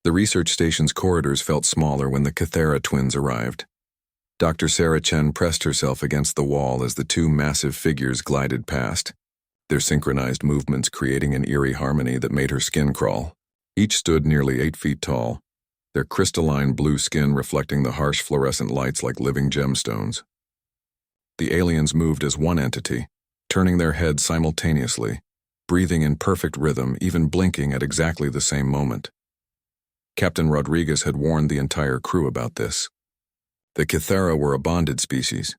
The research station's corridors felt smaller when the Kythera twins arrived. Dr. Sarah Chen pressed herself against the wall as the two massive figures glided past, their synchronized movements creating an eerie harmony that made her skin crawl. Each stood nearly 8 feet tall, their crystalline blue skin reflecting the harsh fluorescent lights like living gemstones. The aliens moved as one entity, turning their heads simultaneously, breathing in perfect rhythm, even blinking at exactly the same moment. Captain Rodriguez had warned the entire crew about this. The Kythera were a bonded species,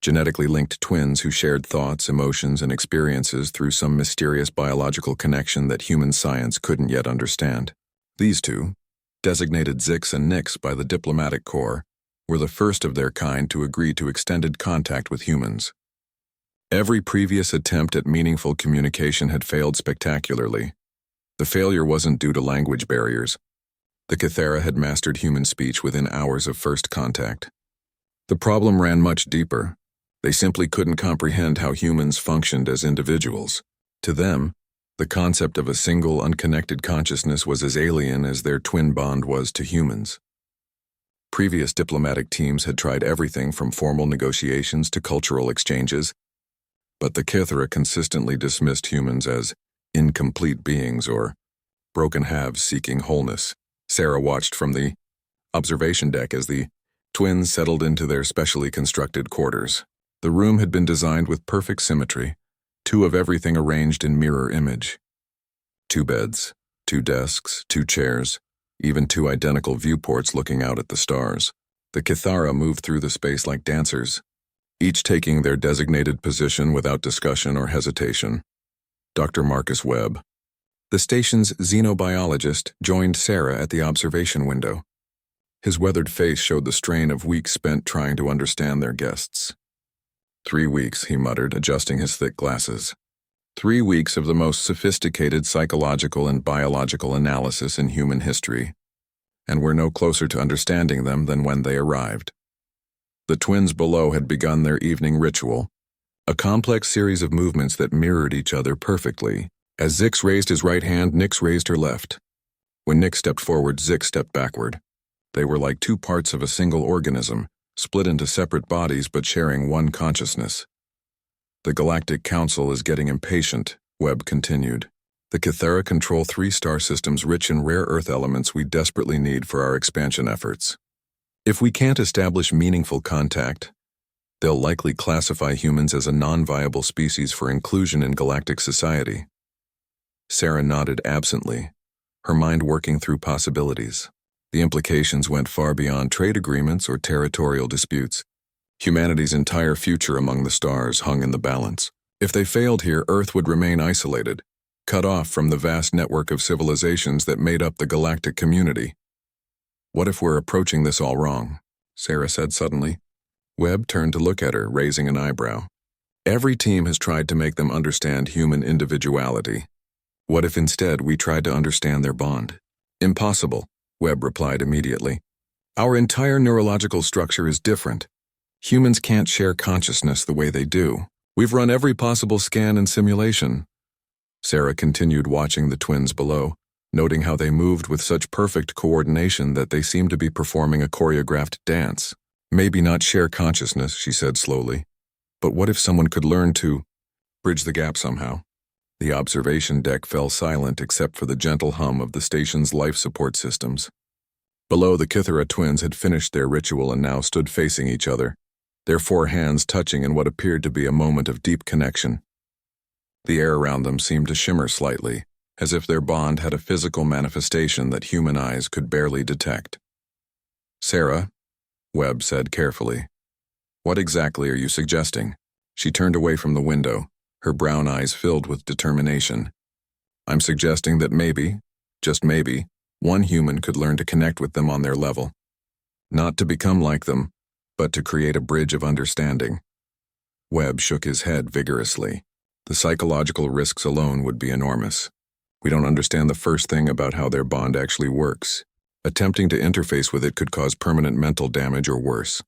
genetically linked twins who shared thoughts, emotions, and experiences through some mysterious biological connection that human science couldn't yet understand. These two, designated Zix and Nix by the diplomatic corps, were the first of their kind to agree to extended contact with humans. Every previous attempt at meaningful communication had failed spectacularly. The failure wasn't due to language barriers. The Kythera had mastered human speech within hours of first contact. The problem ran much deeper. They simply couldn't comprehend how humans functioned as individuals. To them, the concept of a single, unconnected consciousness was as alien as their twin bond was to humans. Previous diplomatic teams had tried everything from formal negotiations to cultural exchanges, but the Kythera consistently dismissed humans as incomplete beings or broken halves seeking wholeness. Sarah watched from the observation deck as the twins settled into their specially constructed quarters. The room had been designed with perfect symmetry, 2 of everything arranged in mirror image. 2 beds, 2 desks, 2 chairs, even 2 identical viewports looking out at the stars. The Kythera moved through the space like dancers, each taking their designated position without discussion or hesitation. Dr. Marcus Webb, the station's xenobiologist, joined Sarah at the observation window. His weathered face showed the strain of weeks spent trying to understand their guests. 3 weeks, he muttered, adjusting his thick glasses. 3 weeks of the most sophisticated psychological and biological analysis in human history, and we're no closer to understanding them than when they arrived. The twins below had begun their evening ritual, a complex series of movements that mirrored each other perfectly. As Zix raised his right hand, Nix raised her left. When Nix stepped forward, Zix stepped backward. They were like 2 parts of a single organism, split into separate bodies but sharing one consciousness. The Galactic Council is getting impatient, Webb continued. The Kythera control 3 star systems rich in rare Earth elements we desperately need for our expansion efforts. If we can't establish meaningful contact, they'll likely classify humans as a non-viable species for inclusion in galactic society. Sarah nodded absently, her mind working through possibilities. The implications went far beyond trade agreements or territorial disputes. Humanity's entire future among the stars hung in the balance. If they failed here, Earth would remain isolated, cut off from the vast network of civilizations that made up the galactic community. What if we're approaching this all wrong? Sarah said suddenly. Webb turned to look at her, raising an eyebrow. Every team has tried to make them understand human individuality. What if instead we tried to understand their bond? Impossible, Webb replied immediately. Our entire neurological structure is different. Humans can't share consciousness the way they do. We've run every possible scan and simulation. Sarah continued watching the twins below, noting how they moved with such perfect coordination that they seemed to be performing a choreographed dance. Maybe not share consciousness, she said slowly, but what if someone could learn to bridge the gap somehow? The observation deck fell silent except for the gentle hum of the station's life support systems. Below, the Kythera twins had finished their ritual and now stood facing each other, their 4 hands touching in what appeared to be a moment of deep connection. The air around them seemed to shimmer slightly, as if their bond had a physical manifestation that human eyes could barely detect. Sarah, Webb said carefully, what exactly are you suggesting? She turned away from the window, her brown eyes filled with determination. I'm suggesting that maybe, just maybe, one human could learn to connect with them on their level. Not to become like them, but to create a bridge of understanding. Webb shook his head vigorously. The psychological risks alone would be enormous. We don't understand the first thing about how their bond actually works. Attempting to interface with it could cause permanent mental damage or worse.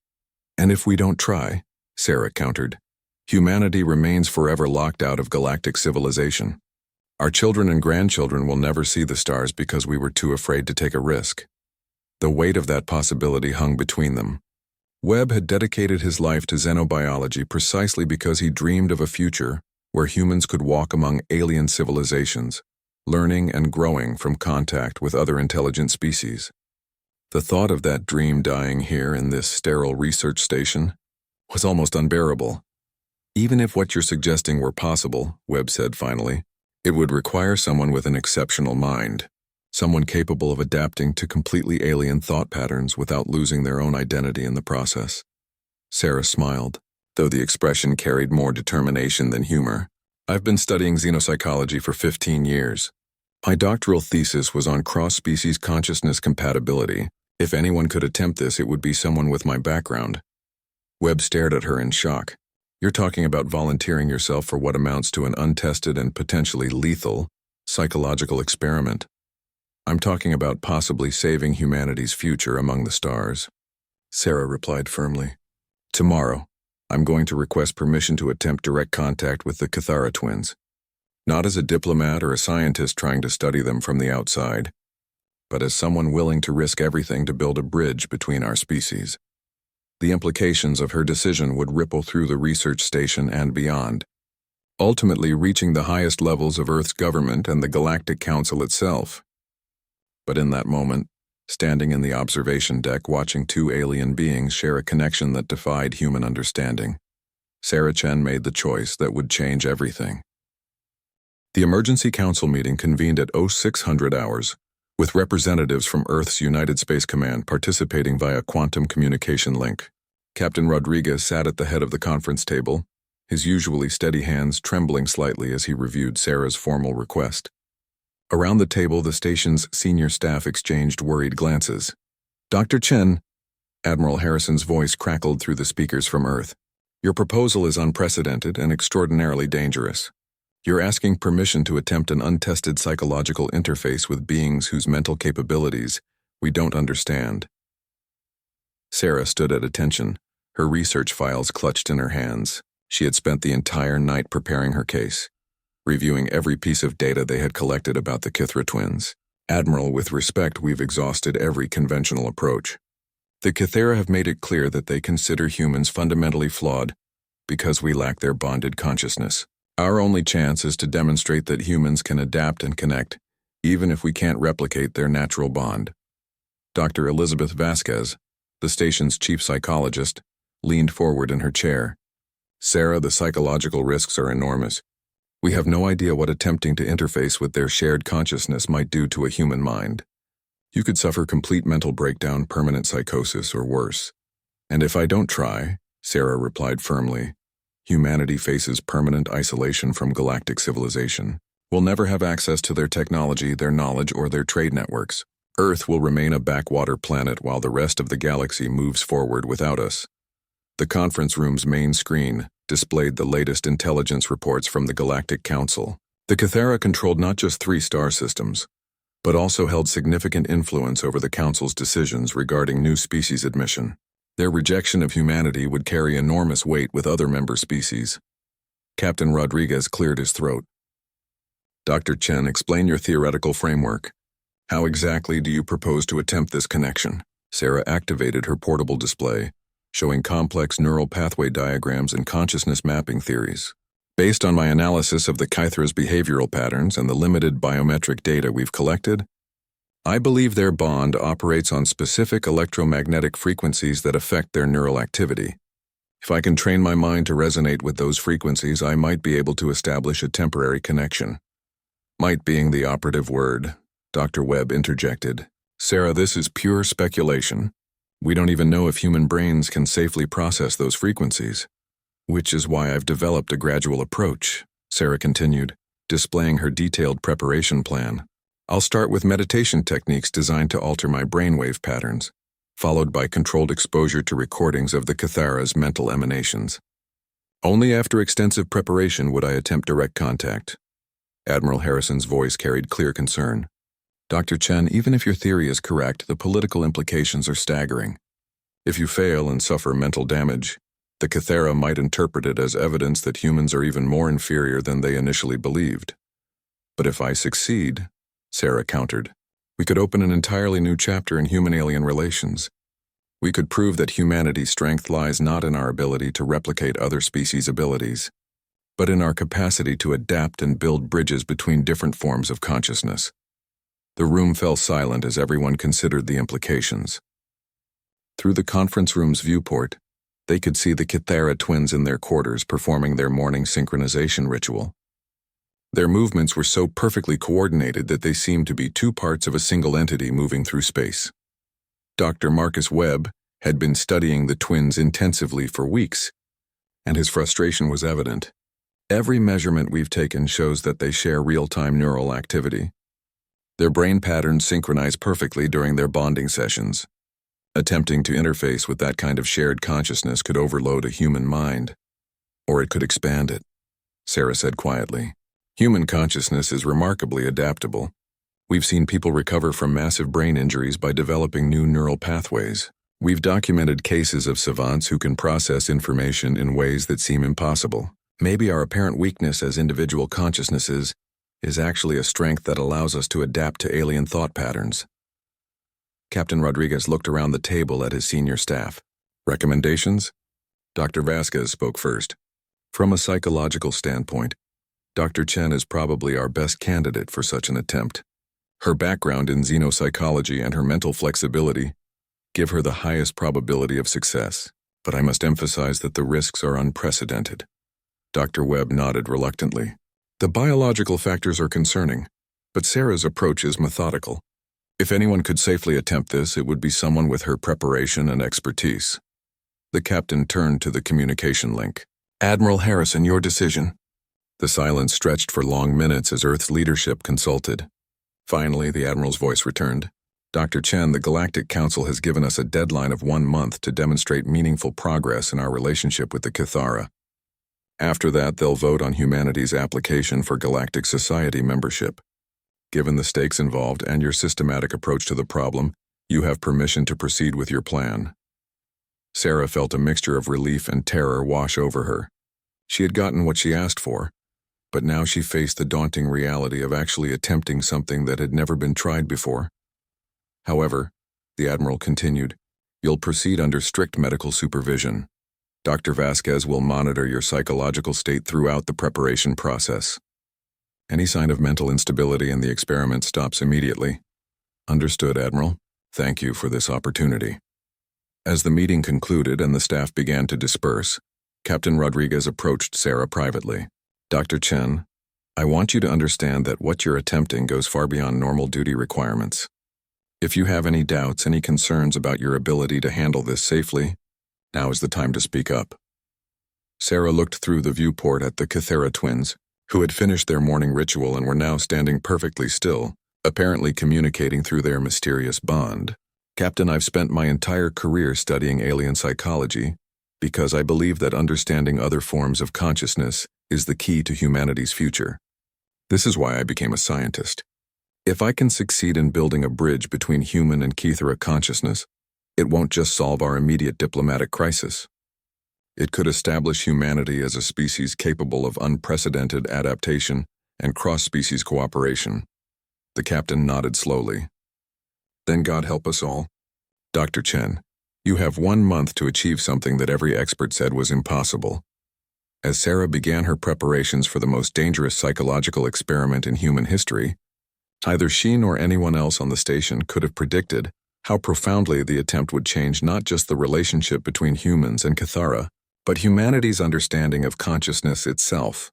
And if we don't try, Sarah countered, humanity remains forever locked out of galactic civilization. Our children and grandchildren will never see the stars because we were too afraid to take a risk. The weight of that possibility hung between them. Webb had dedicated his life to xenobiology precisely because he dreamed of a future where humans could walk among alien civilizations, learning and growing from contact with other intelligent species. The thought of that dream dying here in this sterile research station was almost unbearable. Even if what you're suggesting were possible, Webb said finally, it would require someone with an exceptional mind, someone capable of adapting to completely alien thought patterns without losing their own identity in the process. Sarah smiled, though the expression carried more determination than humor. I've been studying xenopsychology for 15 years. My doctoral thesis was on cross-species consciousness compatibility. If anyone could attempt this, it would be someone with my background. Webb stared at her in shock. You're talking about volunteering yourself for what amounts to an untested and potentially lethal psychological experiment. I'm talking about possibly saving humanity's future among the stars. Sarah replied firmly. Tomorrow, I'm going to request permission to attempt direct contact with the Cathara twins. Not as a diplomat or a scientist trying to study them from the outside, but as someone willing to risk everything to build a bridge between our species. The implications of her decision would ripple through the research station and beyond, ultimately reaching the highest levels of Earth's government and the Galactic Council itself. But in that moment, standing in the observation deck watching two alien beings share a connection that defied human understanding, Sarah Chen made the choice that would change everything. The emergency council meeting convened at 0600 hours, with representatives from Earth's United Space Command participating via quantum communication link. Captain Rodriguez sat at the head of the conference table, his usually steady hands trembling slightly as he reviewed Sarah's formal request. Around the table, the station's senior staff exchanged worried glances. Dr. Chen, Admiral Harrison's voice crackled through the speakers from Earth. Your proposal is unprecedented and extraordinarily dangerous. You're asking permission to attempt an untested psychological interface with beings whose mental capabilities we don't understand. Sarah stood at attention, her research files clutched in her hands. She had spent the entire night preparing her case, reviewing every piece of data they had collected about the Cathara twins. Admiral, with respect, we've exhausted every conventional approach. The Cathara have made it clear that they consider humans fundamentally flawed because we lack their bonded consciousness. Our only chance is to demonstrate that humans can adapt and connect, even if we can't replicate their natural bond. Dr. Elizabeth Vasquez, the station's chief psychologist, leaned forward in her chair. Sarah, the psychological risks are enormous. We have no idea what attempting to interface with their shared consciousness might do to a human mind. You could suffer complete mental breakdown, permanent psychosis, or worse. And if I don't try, Sarah replied firmly, humanity faces permanent isolation from galactic civilization. We'll never have access to their technology, their knowledge, or their trade networks. Earth will remain a backwater planet while the rest of the galaxy moves forward without us. The conference room's main screen displayed the latest intelligence reports from the Galactic Council. The Cathara controlled not just 3 star systems, but also held significant influence over the Council's decisions regarding new species admission. Their rejection of humanity would carry enormous weight with other member species. Captain Rodriguez cleared his throat. Dr. Chen, explain your theoretical framework. How exactly do you propose to attempt this connection? Sarah activated her portable display, showing complex neural pathway diagrams and consciousness mapping theories. Based on my analysis of the Cathara's behavioral patterns and the limited biometric data we've collected, I believe their bond operates on specific electromagnetic frequencies that affect their neural activity. If I can train my mind to resonate with those frequencies, I might be able to establish a temporary connection. Might being the operative word, Dr. Webb interjected. Sarah, this is pure speculation. We don't even know if human brains can safely process those frequencies, which is why I've developed a gradual approach, Sarah continued, displaying her detailed preparation plan. I'll start with meditation techniques designed to alter my brainwave patterns, followed by controlled exposure to recordings of the Cathara's mental emanations. Only after extensive preparation would I attempt direct contact. Admiral Harrison's voice carried clear concern. Dr. Chen, even if your theory is correct, the political implications are staggering. If you fail and suffer mental damage, the Cathara might interpret it as evidence that humans are even more inferior than they initially believed. But if I succeed, Sarah countered, we could open an entirely new chapter in human-alien relations. We could prove that humanity's strength lies not in our ability to replicate other species' abilities, but in our capacity to adapt and build bridges between different forms of consciousness. The room fell silent as everyone considered the implications. Through the conference room's viewport, they could see the Kythera twins in their quarters performing their morning synchronization ritual. Their movements were so perfectly coordinated that they seemed to be two parts of a single entity moving through space. Dr. Marcus Webb had been studying the twins intensively for weeks, and his frustration was evident. Every measurement we've taken shows that they share real-time neural activity. Their brain patterns synchronize perfectly during their bonding sessions. Attempting to interface with that kind of shared consciousness could overload a human mind, or it could expand it, Sarah said quietly. Human consciousness is remarkably adaptable. We've seen people recover from massive brain injuries by developing new neural pathways. We've documented cases of savants who can process information in ways that seem impossible. Maybe our apparent weakness as individual consciousnesses is actually a strength that allows us to adapt to alien thought patterns. Captain Rodriguez looked around the table at his senior staff. Recommendations? Dr. Vasquez spoke first. From a psychological standpoint, Dr. Chen is probably our best candidate for such an attempt. Her background in xenopsychology and her mental flexibility give her the highest probability of success, but I must emphasize that the risks are unprecedented. Dr. Webb nodded reluctantly. The biological factors are concerning, but Sarah's approach is methodical. If anyone could safely attempt this, it would be someone with her preparation and expertise. The captain turned to the communication link. Admiral Harrison, your decision. The silence stretched for long minutes as Earth's leadership consulted. Finally, the Admiral's voice returned. Dr. Chen, the Galactic Council has given us a deadline of 1 month to demonstrate meaningful progress in our relationship with the Kythera. After that, they'll vote on humanity's application for Galactic Society membership. Given the stakes involved and your systematic approach to the problem, you have permission to proceed with your plan. Sarah felt a mixture of relief and terror wash over her. She had gotten what she asked for, but now she faced the daunting reality of actually attempting something that had never been tried before. However, the Admiral continued, you'll proceed under strict medical supervision. Dr. Vasquez will monitor your psychological state throughout the preparation process. Any sign of mental instability in the experiment stops immediately. Understood, Admiral. Thank you for this opportunity. As the meeting concluded and the staff began to disperse, Captain Rodriguez approached Sarah privately. Dr. Chen, I want you to understand that what you're attempting goes far beyond normal duty requirements. If you have any doubts, any concerns about your ability to handle this safely, now is the time to speak up. Sarah looked through the viewport at the Kythera twins, who had finished their morning ritual and were now standing perfectly still, apparently communicating through their mysterious bond. Captain, I've spent my entire career studying alien psychology because I believe that understanding other forms of consciousness is the key to humanity's future. This is why I became a scientist. If I can succeed in building a bridge between human and Kythera consciousness, it won't just solve our immediate diplomatic crisis. It could establish humanity as a species capable of unprecedented adaptation and cross-species cooperation. The captain nodded slowly. Then God help us all. Dr. Chen, you have 1 month to achieve something that every expert said was impossible. As Sarah began her preparations for the most dangerous psychological experiment in human history, neither she nor anyone else on the station could have predicted how profoundly the attempt would change not just the relationship between humans and Kythera, but humanity's understanding of consciousness itself.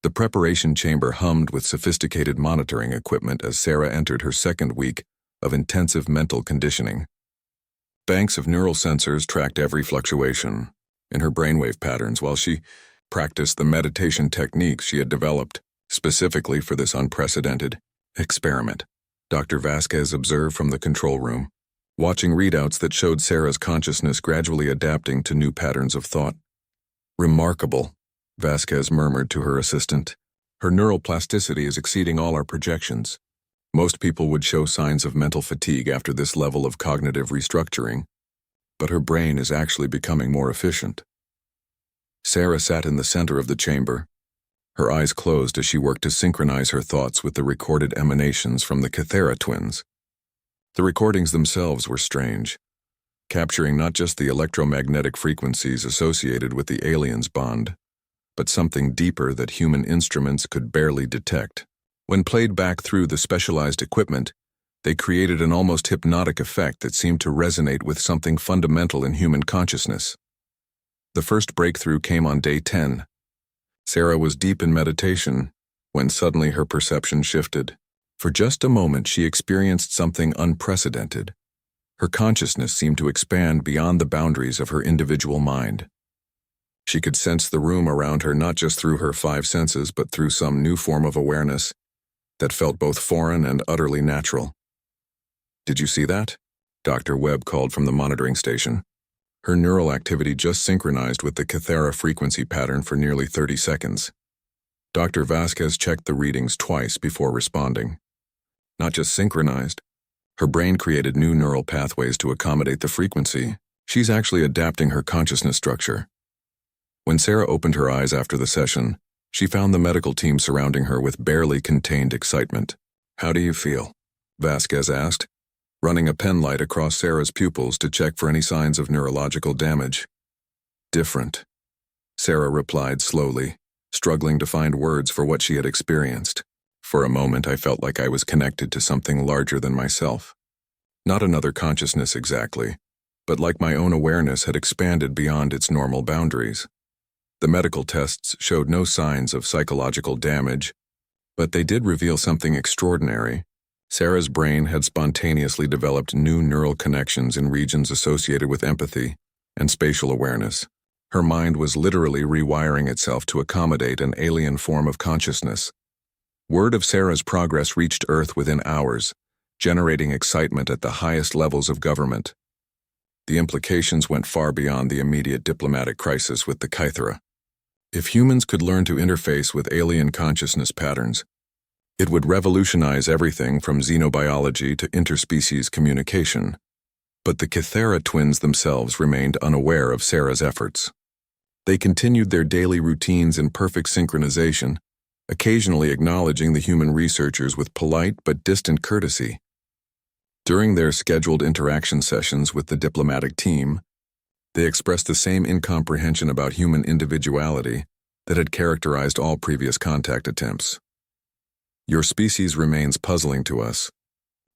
The preparation chamber hummed with sophisticated monitoring equipment as Sarah entered her second week of intensive mental conditioning. Banks of neural sensors tracked every fluctuation in her brainwave patterns while she practiced the meditation techniques she had developed specifically for this unprecedented experiment. Dr. Vasquez observed from the control room, watching readouts that showed Sarah's consciousness gradually adapting to new patterns of thought. Remarkable, Vasquez murmured to her assistant. Her neural plasticity is exceeding all our projections. Most people would show signs of mental fatigue after this level of cognitive restructuring, but her brain is actually becoming more efficient. Sarah sat in the center of the chamber, Her eyes closed as she worked to synchronize her thoughts with the recorded emanations from the Kythera twins. The recordings themselves were strange, capturing not just the electromagnetic frequencies associated with the aliens' bond, but something deeper that human instruments could barely detect. When played back through the specialized equipment, they created an almost hypnotic effect that seemed to resonate with something fundamental in human consciousness. The first breakthrough came on day 10. Sarah was deep in meditation when suddenly her perception shifted. For just a moment, she experienced something unprecedented. Her consciousness seemed to expand beyond the boundaries of her individual mind. She could sense the room around her not just through her 5 senses, but through some new form of awareness that felt both foreign and utterly natural. "Did you see that?" Dr. Webb called from the monitoring station. Her neural activity just synchronized with the Kythera frequency pattern for nearly 30 seconds. Dr. Vasquez checked the readings twice before responding. Not just synchronized, her brain created new neural pathways to accommodate the frequency. She's actually adapting her consciousness structure. When Sarah opened her eyes after the session, she found the medical team surrounding her with barely contained excitement. "How do you feel?" Vasquez asked, running a pen light across Sarah's pupils to check for any signs of neurological damage. "Different," Sarah replied slowly, struggling to find words for what she had experienced. "For a moment, I felt like I was connected to something larger than myself. Not another consciousness exactly, but like my own awareness had expanded beyond its normal boundaries. The medical tests showed no signs of psychological damage, but they did reveal something extraordinary. Sarah's brain had spontaneously developed new neural connections in regions associated with empathy and spatial awareness. Her mind was literally rewiring itself to accommodate an alien form of consciousness. Word of Sarah's progress reached Earth within hours, generating excitement at the highest levels of government. The implications went far beyond the immediate diplomatic crisis with the Kythera. If humans could learn to interface with alien consciousness patterns, it would revolutionize everything from xenobiology to interspecies communication. But the Kythera twins themselves remained unaware of Sarah's efforts. They continued their daily routines in perfect synchronization, occasionally acknowledging the human researchers with polite but distant courtesy. During their scheduled interaction sessions with the diplomatic team, they expressed the same incomprehension about human individuality that had characterized all previous contact attempts. "Your species remains puzzling to us,"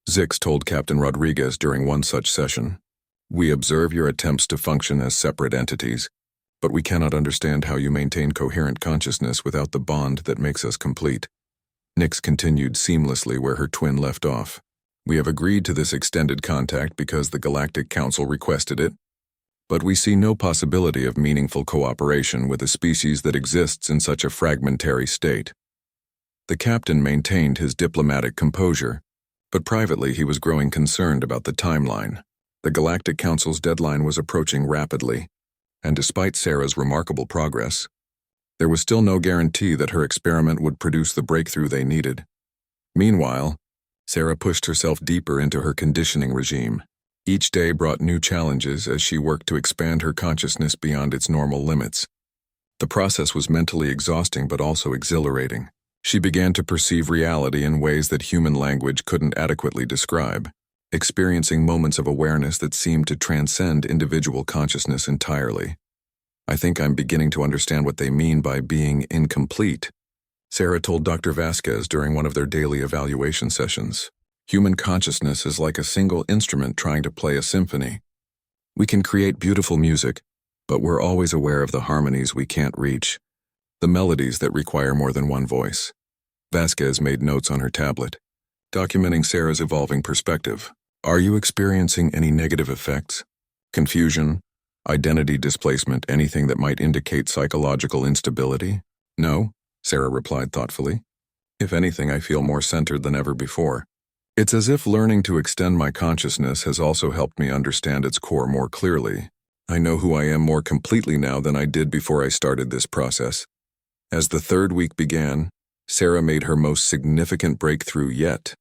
Zix told Captain Rodriguez during one such session. "We observe your attempts to function as separate entities, but we cannot understand how you maintain coherent consciousness without the bond that makes us complete." Nix continued seamlessly where her twin left off. "We have agreed to this extended contact because the Galactic Council requested it, but we see no possibility of meaningful cooperation with a species that exists in such a fragmentary state." The captain maintained his diplomatic composure, but privately he was growing concerned about the timeline. The Galactic Council's deadline was approaching rapidly, and despite Sarah's remarkable progress, there was still no guarantee that her experiment would produce the breakthrough they needed. Meanwhile, Sarah pushed herself deeper into her conditioning regime. Each day brought new challenges as she worked to expand her consciousness beyond its normal limits. The process was mentally exhausting but also exhilarating. She began to perceive reality in ways that human language couldn't adequately describe, experiencing moments of awareness that seemed to transcend individual consciousness entirely. "I think I'm beginning to understand what they mean by being incomplete," Sarah told Dr. Vasquez during one of their daily evaluation sessions. "Human consciousness is like a single instrument trying to play a symphony. We can create beautiful music, but we're always aware of the harmonies we can't reach, the melodies that require more than one voice." Vasquez made notes on her tablet, documenting Sarah's evolving perspective. "Are you experiencing any negative effects? Confusion, identity displacement, anything that might indicate psychological instability?" "No," Sarah replied thoughtfully. "If anything, I feel more centered than ever before. It's as if learning to extend my consciousness has also helped me understand its core more clearly. I know who I am more completely now than I did before I started this process." As the third week began, Sarah made her most significant breakthrough yet.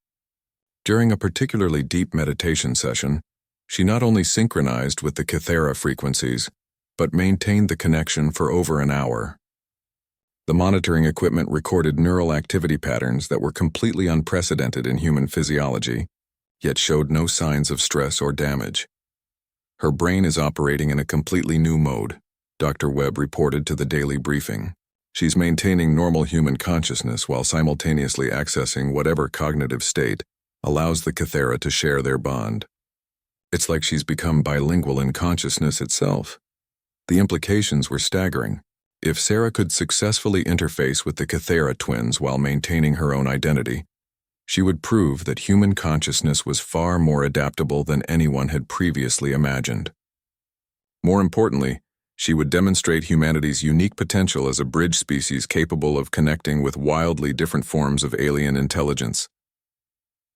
During a particularly deep meditation session, she not only synchronized with the Kythera frequencies, but maintained the connection for over an hour. The monitoring equipment recorded neural activity patterns that were completely unprecedented in human physiology, yet showed no signs of stress or damage. Her brain is operating in a completely new mode, Dr. Webb reported to the daily briefing. She's maintaining normal human consciousness while simultaneously accessing whatever cognitive state allows the Kythera to share their bond. It's like she's become bilingual in consciousness itself. The implications were staggering. If Sarah could successfully interface with the Kythera twins while maintaining her own identity, she would prove that human consciousness was far more adaptable than anyone had previously imagined. More importantly, she would demonstrate humanity's unique potential as a bridge species capable of connecting with wildly different forms of alien intelligence.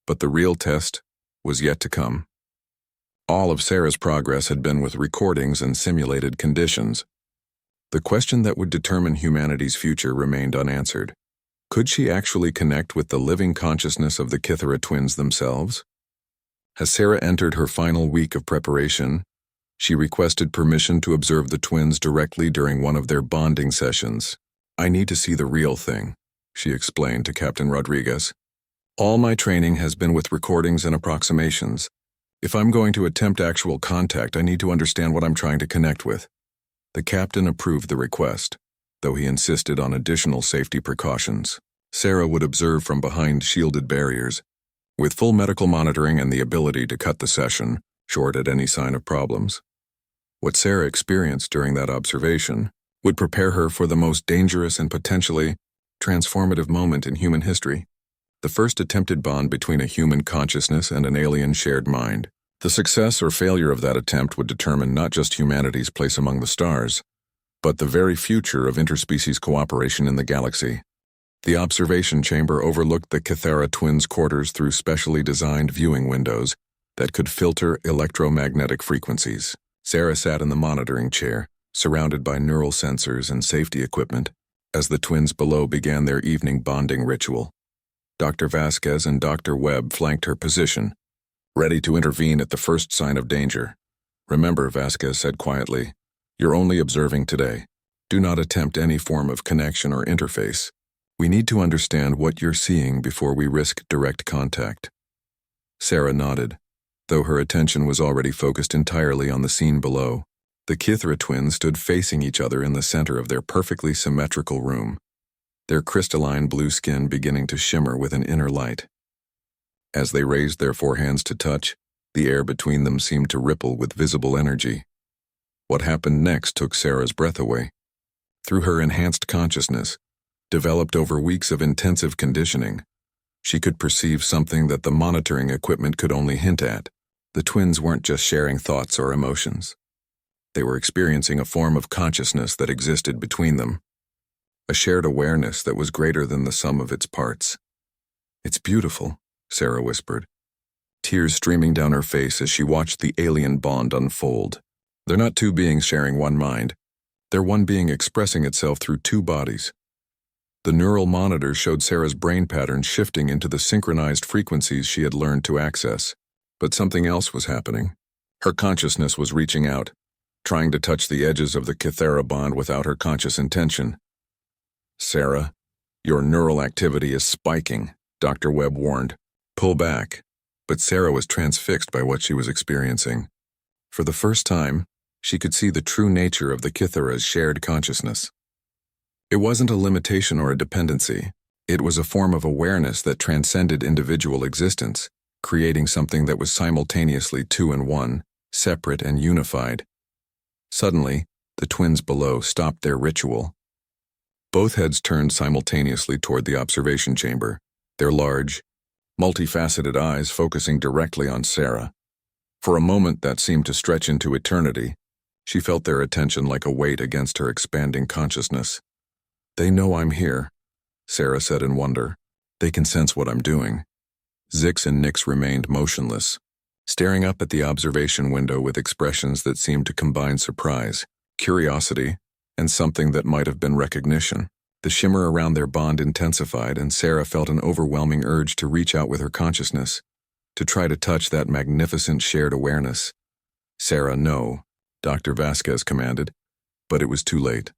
But the real test was yet to come. All of Sarah's progress had been with recordings and simulated conditions. The question that would determine humanity's future remained unanswered. Could she actually connect with the living consciousness of the Kythera twins themselves? As Sarah entered her final week of preparation, she requested permission to observe the twins directly during one of their bonding sessions. "I need to see the real thing," she explained to Captain Rodriguez. "All my training has been with recordings and approximations. If I'm going to attempt actual contact, I need to understand what I'm trying to connect with." The captain approved the request, though he insisted on additional safety precautions. Sarah would observe from behind shielded barriers, with full medical monitoring and the ability to cut the session, short at any sign of problems. What Sarah experienced during that observation would prepare her for the most dangerous and potentially transformative moment in human history, the first attempted bond between a human consciousness and an alien shared mind. The success or failure of that attempt would determine not just humanity's place among the stars, but the very future of interspecies cooperation in the galaxy. The observation chamber overlooked the Kythera twins' quarters through specially designed viewing windows that could filter electromagnetic frequencies. Sarah sat in the monitoring chair, surrounded by neural sensors and safety equipment, as the twins below began their evening bonding ritual. Dr. Vasquez and Dr. Webb flanked her position, ready to intervene at the first sign of danger. "Remember," Vasquez said quietly, "you're only observing today. Do not attempt any form of connection or interface. We need to understand what you're seeing before we risk direct contact." Sarah nodded, though her attention was already focused entirely on the scene below. The Kythera twins stood facing each other in the center of their perfectly symmetrical room, their crystalline blue skin beginning to shimmer with an inner light. As they raised their forehands to touch, the air between them seemed to ripple with visible energy. What happened next took Sarah's breath away. Through her enhanced consciousness, developed over weeks of intensive conditioning, she could perceive something that the monitoring equipment could only hint at. The twins weren't just sharing thoughts or emotions. They were experiencing a form of consciousness that existed between them, a shared awareness that was greater than the sum of its parts. "It's beautiful," Sarah whispered, tears streaming down her face as she watched the alien bond unfold. They're not two beings sharing one mind. They're one being expressing itself through two bodies. The neural monitor showed Sarah's brain patterns shifting into the synchronized frequencies she had learned to access. But something else was happening. Her consciousness was reaching out, trying to touch the edges of the Kythera bond without her conscious intention. "Sarah, your neural activity is spiking," Dr. Webb warned. "Pull back." But Sarah was transfixed by what she was experiencing. For the first time, she could see the true nature of the Kythera's shared consciousness. It wasn't a limitation or a dependency. It was a form of awareness that transcended individual existence, creating something that was simultaneously two in one, separate and unified. Suddenly, the twins below stopped their ritual. Both heads turned simultaneously toward the observation chamber, their large, multifaceted eyes focusing directly on Sarah. For a moment that seemed to stretch into eternity, she felt their attention like a weight against her expanding consciousness. "They know I'm here," Sarah said in wonder. "They can sense what I'm doing." Zix and Nix remained motionless, staring up at the observation window with expressions that seemed to combine surprise, curiosity, and something that might have been recognition. The shimmer around their bond intensified, and Sarah felt an overwhelming urge to reach out with her consciousness, to try to touch that magnificent shared awareness. "Sarah, no," Dr. Vasquez commanded, but it was too late.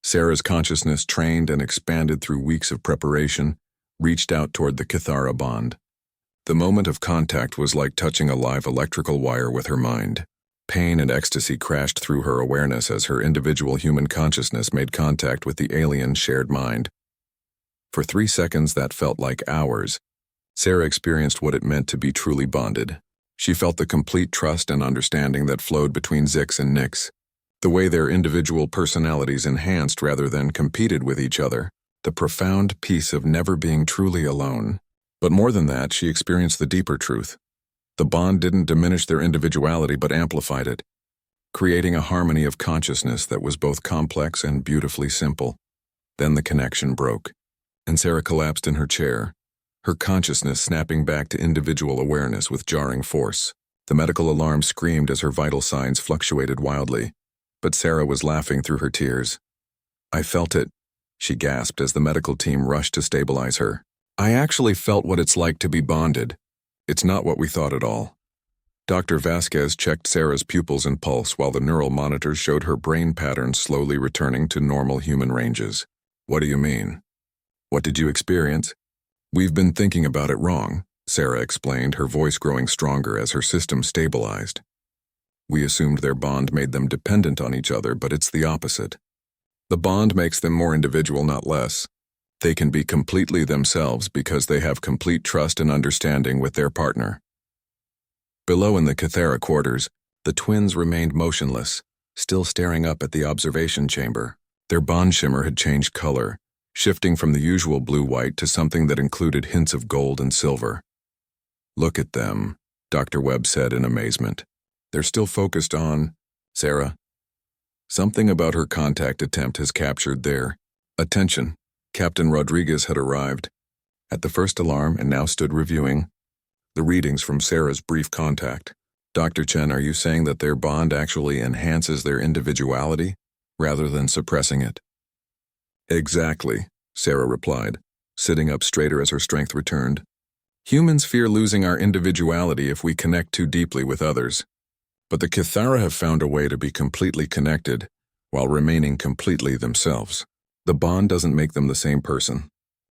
Sarah's consciousness, trained and expanded through weeks of preparation, reached out toward the Kithara bond. The moment of contact was like touching a live electrical wire with her mind. Pain and ecstasy crashed through her awareness as her individual human consciousness made contact with the alien shared mind. For 3 seconds that felt like hours, Sarah experienced what it meant to be truly bonded. She felt the complete trust and understanding that flowed between Zix and Nix, the way their individual personalities enhanced rather than competed with each other, the profound peace of never being truly alone. But more than that, she experienced the deeper truth. The bond didn't diminish their individuality but amplified it, creating a harmony of consciousness that was both complex and beautifully simple. Then the connection broke, and Sarah collapsed in her chair, her consciousness snapping back to individual awareness with jarring force. The medical alarm screamed as her vital signs fluctuated wildly, but Sarah was laughing through her tears. "I felt it," she gasped as the medical team rushed to stabilize her. "I actually felt what it's like to be bonded. It's not what we thought at all." Dr. Vasquez checked Sarah's pupils and pulse while the neural monitors showed her brain patterns slowly returning to normal human ranges. "What do you mean? What did you experience?" "We've been thinking about it wrong," Sarah explained, her voice growing stronger as her system stabilized. "We assumed their bond made them dependent on each other, but it's the opposite. The bond makes them more individual, not less. They can be completely themselves because they have complete trust and understanding with their partner." Below in the Kithara quarters, the twins remained motionless, still staring up at the observation chamber. Their bond shimmer had changed color, shifting from the usual blue-white to something that included hints of gold and silver. "Look at them," Dr. Webb said in amazement. "They're still focused on Sarah." Something about her contact attempt has captured their attention. Captain Rodriguez had arrived at the first alarm and now stood reviewing the readings from Sarah's brief contact. "Dr. Chen, are you saying that their bond actually enhances their individuality rather than suppressing it?" "Exactly," Sarah replied, sitting up straighter as her strength returned. "Humans fear losing our individuality if we connect too deeply with others. But the Kithara have found a way to be completely connected while remaining completely themselves. The bond doesn't make them the same person.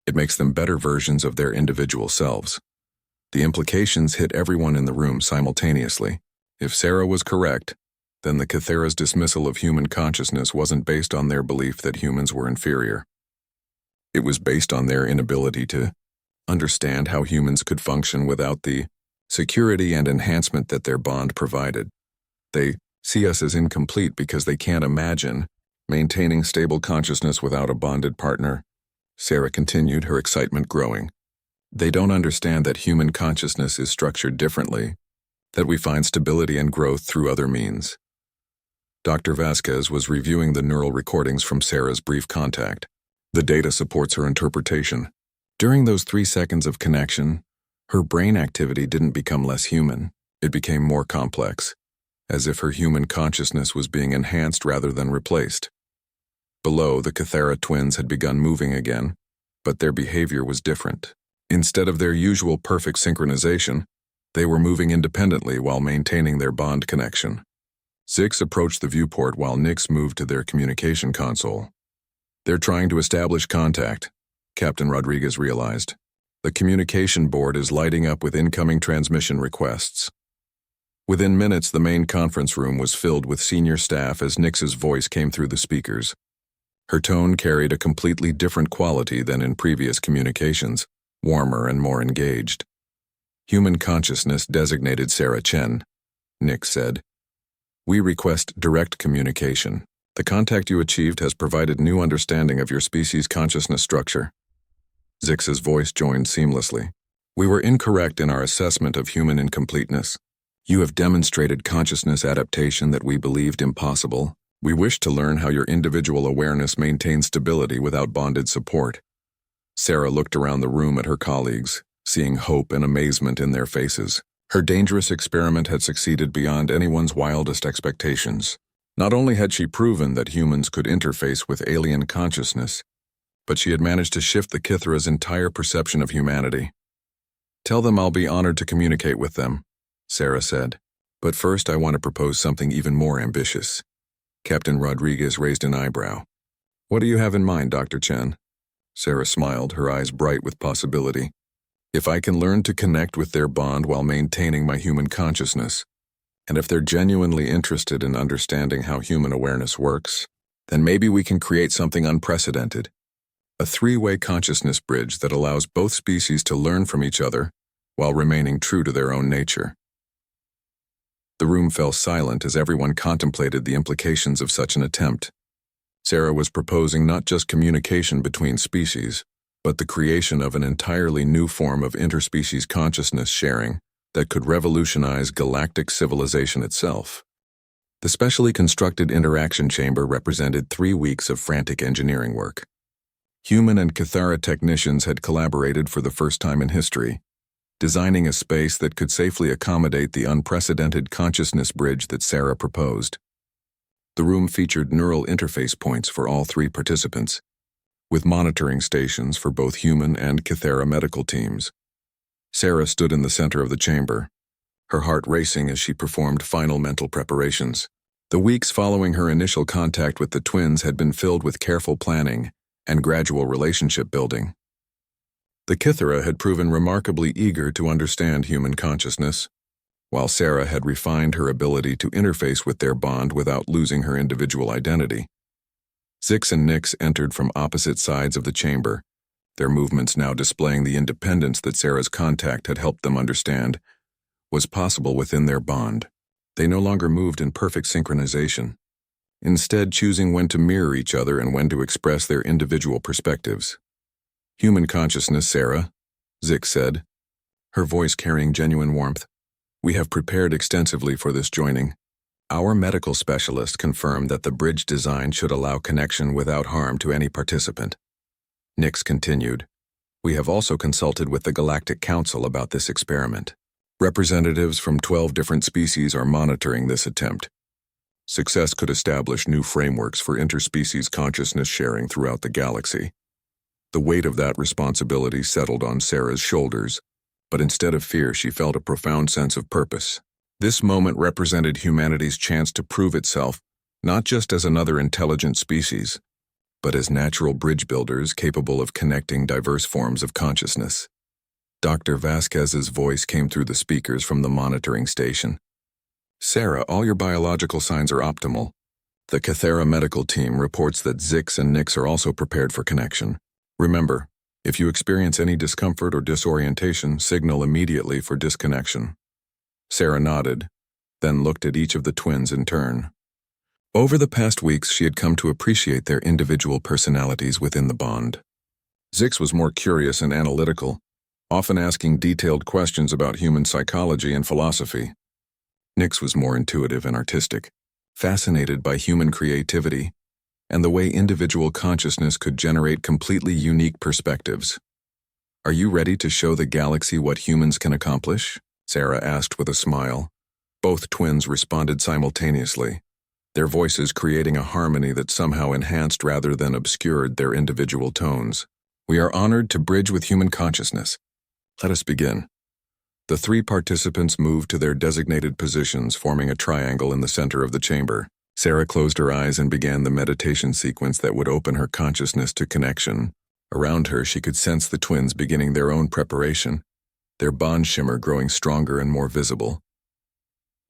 It makes them better versions of their individual selves." The implications hit everyone in the room simultaneously. If Sarah was correct, then the Kithara's dismissal of human consciousness wasn't based on their belief that humans were inferior. It was based on their inability to understand how humans could function without the security and enhancement that their bond provided. They see us as incomplete because they can't imagine maintaining stable consciousness without a bonded partner. Sarah continued, her excitement growing. "They don't understand that human consciousness is structured differently, that we find stability and growth through other means." Dr. Vasquez was reviewing the neural recordings from Sarah's brief contact. The data supports her interpretation. During those 3 seconds of connection, her brain activity didn't become less human. It became more complex, as if her human consciousness was being enhanced rather than replaced. Below, the Kithara twins had begun moving again, but their behavior was different. Instead of their usual perfect synchronization, they were moving independently while maintaining their bond connection. Zix approached the viewport while Nix moved to their communication console. "They're trying to establish contact," Captain Rodriguez realized. "The communication board is lighting up with incoming transmission requests." Within minutes, the main conference room was filled with senior staff as Nix's voice came through the speakers. Her tone carried a completely different quality than in previous communications, warmer and more engaged. "Human consciousness designated Sarah Chen," Nix said. "We request direct communication. The contact you achieved has provided new understanding of your species' consciousness structure." Zix's voice joined seamlessly. "We were incorrect in our assessment of human incompleteness. You have demonstrated consciousness adaptation that we believed impossible. We wish to learn how your individual awareness maintains stability without bonded support." Sarah looked around the room at her colleagues, seeing hope and amazement in their faces. Her dangerous experiment had succeeded beyond anyone's wildest expectations. Not only had she proven that humans could interface with alien consciousness, but she had managed to shift the Kithara's entire perception of humanity. "Tell them I'll be honored to communicate with them," Sarah said. "But first I want to propose something even more ambitious." Captain Rodriguez raised an eyebrow. What do you have in mind, Dr. Chen? Sarah smiled, her eyes bright with possibility. If I can learn to connect with their bond while maintaining my human consciousness, and if they're genuinely interested in understanding how human awareness works, then maybe we can create something unprecedented. A three-way consciousness bridge that allows both species to learn from each other while remaining true to their own nature. The room fell silent as everyone contemplated the implications of such an attempt. Sarah was proposing not just communication between species, but the creation of an entirely new form of interspecies consciousness sharing that could revolutionize galactic civilization itself. The specially constructed interaction chamber represented 3 weeks of frantic engineering work. Human and Cathara technicians had collaborated for the first time in history, designing a space that could safely accommodate the unprecedented consciousness bridge that Sarah proposed. The room featured neural interface points for all 3 participants, with monitoring stations for both human and Cathara medical teams. Sarah stood in the center of the chamber, her heart racing as she performed final mental preparations. The weeks following her initial contact with the twins had been filled with careful planning and gradual relationship building. The Cathara had proven remarkably eager to understand human consciousness, while Sarah had refined her ability to interface with their bond without losing her individual identity. Zix and Nix entered from opposite sides of the chamber, their movements now displaying the independence that Sarah's contact had helped them understand was possible within their bond. They no longer moved in perfect synchronization, instead choosing when to mirror each other and when to express their individual perspectives. Human consciousness, Sarah, Zix said, her voice carrying genuine warmth. We have prepared extensively for this joining. Our medical specialist confirmed that the bridge design should allow connection without harm to any participant. Nix continued, we have also consulted with the Galactic Council about this experiment. Representatives from 12 different species are monitoring this attempt. Success could establish new frameworks for interspecies consciousness sharing throughout the galaxy. The weight of that responsibility settled on Sarah's shoulders, but instead of fear, she felt a profound sense of purpose. This moment represented humanity's chance to prove itself, not just as another intelligent species, but as natural bridge builders capable of connecting diverse forms of consciousness. Dr. Vasquez's voice came through the speakers from the monitoring station. Sarah, all your biological signs are optimal. The Cathara medical team reports that Zix and Nix are also prepared for connection. Remember, if you experience any discomfort or disorientation, signal immediately for disconnection. Sarah nodded, then looked at each of the twins in turn. Over the past weeks, she had come to appreciate their individual personalities within the bond. Zix was more curious and analytical, often asking detailed questions about human psychology and philosophy. Nix was more intuitive and artistic, fascinated by human creativity and the way individual consciousness could generate completely unique perspectives. Are you ready to show the galaxy what humans can accomplish? Sarah asked with a smile. Both twins responded simultaneously, their voices creating a harmony that somehow enhanced rather than obscured their individual tones. We are honored to bridge with human consciousness. Let us begin. The 3 participants moved to their designated positions, forming a triangle in the center of the chamber. Sarah closed her eyes and began the meditation sequence that would open her consciousness to connection. Around her, she could sense the twins beginning their own preparation, their bond shimmer growing stronger and more visible.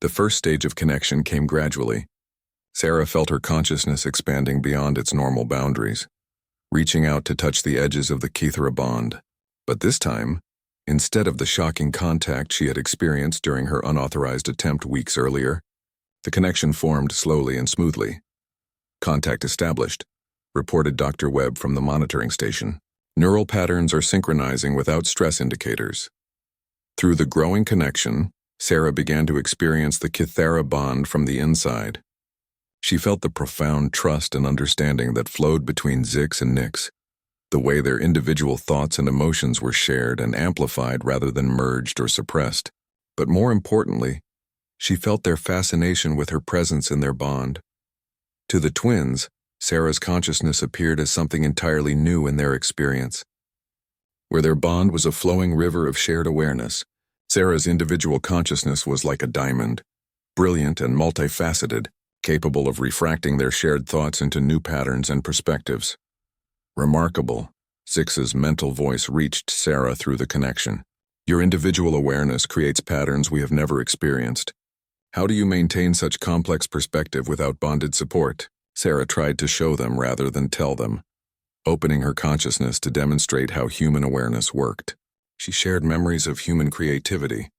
The first stage of connection came gradually. Sarah felt her consciousness expanding beyond its normal boundaries, reaching out to touch the edges of the Cathara bond. But this time, instead of the shocking contact she had experienced during her unauthorized attempt weeks earlier, the connection formed slowly and smoothly. Contact established, reported Dr. Webb from the monitoring station. Neural patterns are synchronizing without stress indicators. Through the growing connection, Sarah began to experience the Cathara bond from the inside. She felt the profound trust and understanding that flowed between Zix and Nix, the way their individual thoughts and emotions were shared and amplified rather than merged or suppressed. But more importantly, she felt their fascination with her presence in their bond. To the twins, Sarah's consciousness appeared as something entirely new in their experience. Where their bond was a flowing river of shared awareness, Sarah's individual consciousness was like a diamond, brilliant and multifaceted, capable of refracting their shared thoughts into new patterns and perspectives. Remarkable. Zix's mental voice reached Sarah through the connection. Your individual awareness creates patterns we have never experienced. How do you maintain such complex perspective without bonded support? Sarah tried to show them rather than tell them, opening her consciousness to demonstrate how human awareness worked. She shared memories of human creativity,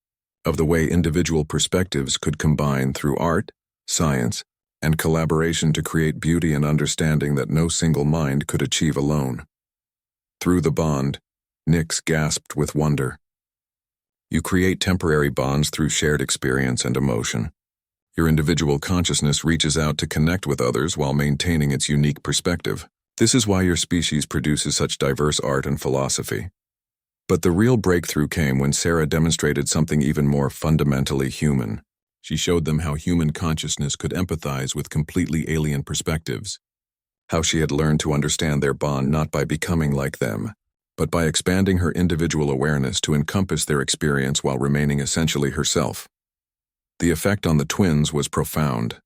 of the way individual perspectives could combine through art, science, and collaboration to create beauty and understanding that no single mind could achieve alone. Through the bond, Nix gasped with wonder. You create temporary bonds through shared experience and emotion. Your individual consciousness reaches out to connect with others while maintaining its unique perspective. This is why your species produces such diverse art and philosophy. But the real breakthrough came when Sarah demonstrated something even more fundamentally human. She showed them how human consciousness could empathize with completely alien perspectives, how she had learned to understand their bond not by becoming like them, but by expanding her individual awareness to encompass their experience while remaining essentially herself. The effect on the twins was profound.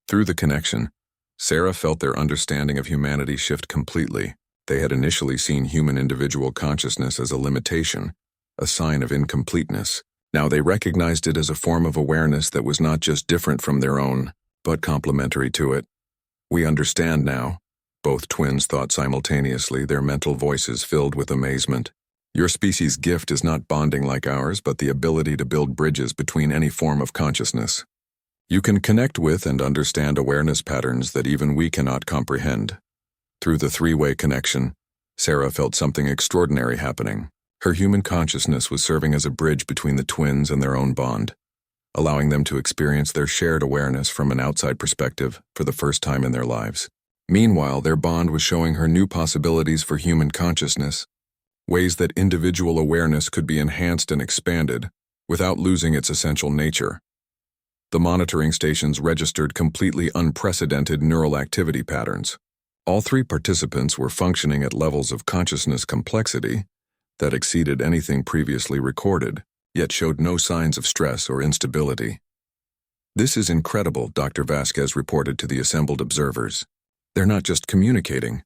Through the connection, Sarah felt their understanding of humanity shift completely. They had initially seen human individual consciousness as a limitation, a sign of incompleteness. Now they recognized it as a form of awareness that was not just different from their own, but complementary to it. We understand now, both twins thought simultaneously, their mental voices filled with amazement. Your species' gift is not bonding like ours, but the ability to build bridges between any form of consciousness. You can connect with and understand awareness patterns that even we cannot comprehend. Through the three-way connection, Sarah felt something extraordinary happening. Her human consciousness was serving as a bridge between the twins and their own bond, allowing them to experience their shared awareness from an outside perspective for the first time in their lives. Meanwhile, their bond was showing her new possibilities for human consciousness, ways that individual awareness could be enhanced and expanded without losing its essential nature. The monitoring stations registered completely unprecedented neural activity patterns. All three participants were functioning at levels of consciousness complexity that exceeded anything previously recorded, yet showed no signs of stress or instability. This is incredible, Dr. Vasquez reported to the assembled observers. They're not just communicating.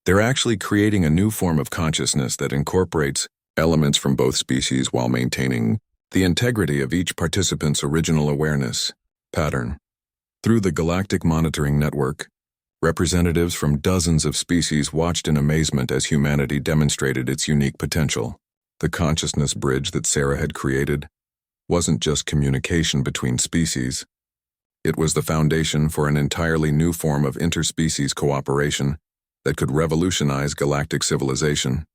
They're actually creating a new form of consciousness that incorporates elements from both species while maintaining the integrity of each participant's original awareness pattern. Through the Galactic Monitoring Network, representatives from dozens of species watched in amazement as humanity demonstrated its unique potential. The consciousness bridge that Sarah had created wasn't just communication between species. It was the foundation for an entirely new form of interspecies cooperation that could revolutionize galactic civilization.